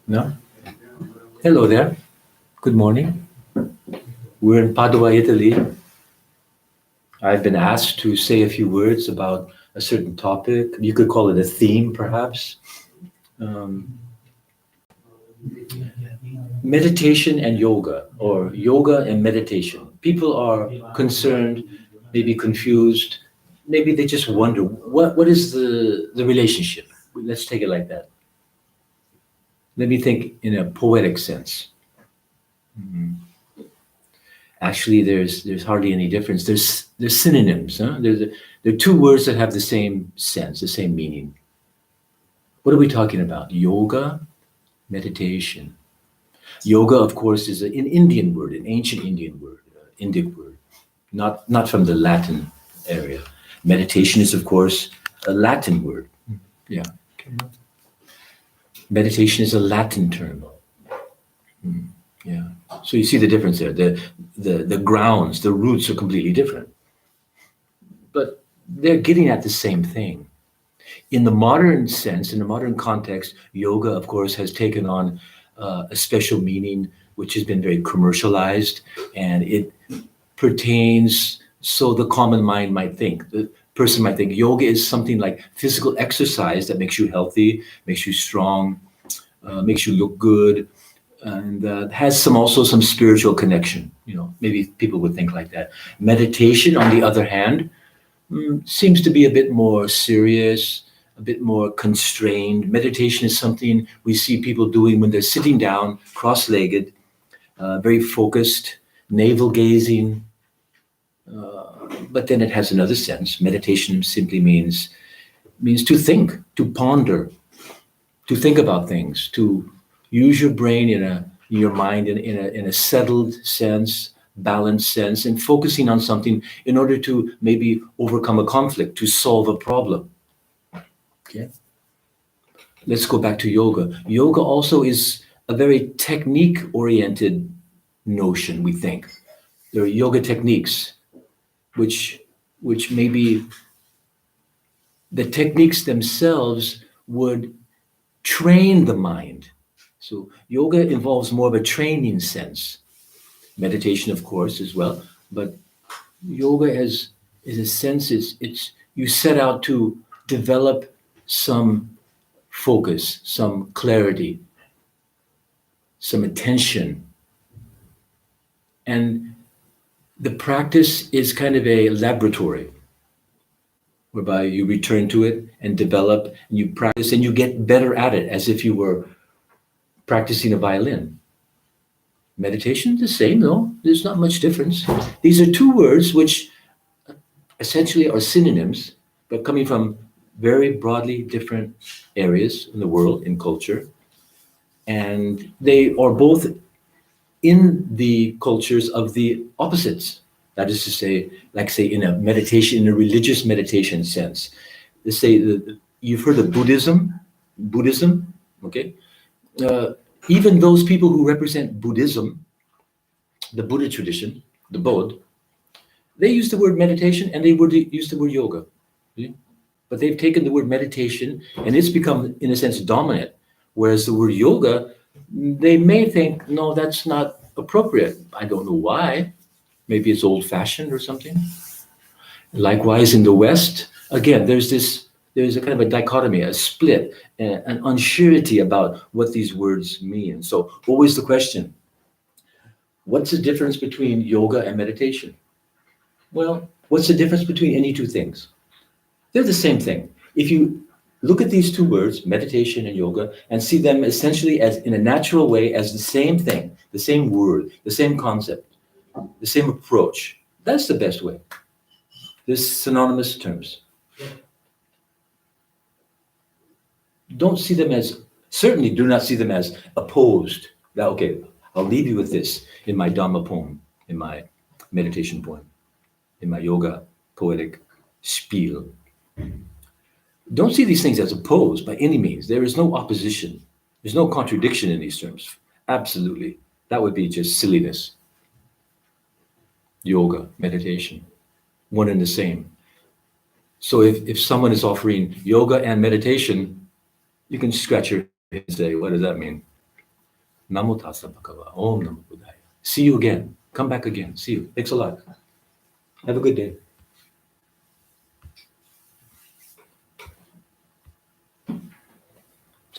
No? Hello there. Good morning. We're in Padua, Italy. I've been asked to say a few words about a certain topic. You could call it a theme, perhaps. Um, Meditation and yoga, or yoga and meditation. People are concerned, maybe confused, maybe they just wonder what is the relationship? Let's take it like that. Let me think in a poetic sense. Mhm. Actually, there's hardly any difference. There's synonyms. Huh? There are two words that have the same sense, the same meaning. What are we talking about? Yoga, meditation. Yoga, of course, is an Indian word, an ancient Indian word, Indic word, not from the Latin area. Meditation is, of course, a Latin word. Yeah, meditation is a Latin term. Yeah. So you see the difference there. The grounds, the roots are completely different, but they're getting at the same thing. In the modern sense, in the modern context, yoga, of course, has taken on a special meaning, which has been very commercialized, and it pertains so the common mind might think. The person might think yoga is something like physical exercise that makes you healthy, makes you strong, makes you look good, and has some spiritual connection. Maybe people would think like that. Meditation, on the other hand, seems to be a bit more serious, a bit more constrained. Meditation is something we see people doing when they're sitting down, cross-legged, very focused, navel gazing. But then it has another sense. Meditation simply means to think, to ponder, to think about things, to use your brain in your mind in a settled sense, balanced sense, and focusing on something in order to maybe overcome a conflict, to solve a problem. Okay. Let's go back to yoga. Yoga also is a very technique-oriented notion, we think. There are yoga techniques, which maybe the techniques themselves would train the mind. So yoga involves more of a training sense. Meditation, of course, as well. But yoga is a sense, it's you set out to develop some focus, some clarity, some attention. And the practice is kind of a laboratory whereby you return to it and develop and you practice and you get better at it as if you were practicing a violin. Meditation, the same, no? There's not much difference. These are two words which essentially are synonyms, but coming from very broadly different areas in the world, in culture. And they are both in the cultures of the opposites. That is to say, like say in a meditation, in a religious meditation sense. Let's say you've heard of Buddhism, okay? Even those people who represent Buddhism, the Buddha tradition, the Bod, they use the word meditation and they would use the word yoga. See? But they've taken the word meditation and it's become, in a sense, dominant. Whereas the word yoga, they may think, no, that's not appropriate. I don't know why. Maybe it's old-fashioned or something. Likewise, in the West, again, there's a kind of a dichotomy, a split, an unsurety about what these words mean. So always the question, what's the difference between yoga and meditation? Well, what's the difference between any two things? They're the same thing. If you look at these two words, meditation and yoga, and see them essentially as in a natural way as the same thing, the same word, the same concept, the same approach, that's the best way. There's synonymous terms. Certainly do not see them as opposed. Now, okay, I'll leave you with this in my Dhamma poem, in my meditation poem, in my yoga poetic spiel. Don't see these things as opposed by any means. There is no opposition. There's no contradiction in these terms. Absolutely. That would be just silliness. Yoga, meditation, one and the same. So if someone is offering yoga and meditation, you can scratch your head and say, what does that mean? Namo tassa bhagava. Om Namo Buddhaya. See you again. Come back again. See you. Thanks a lot. Have a good day.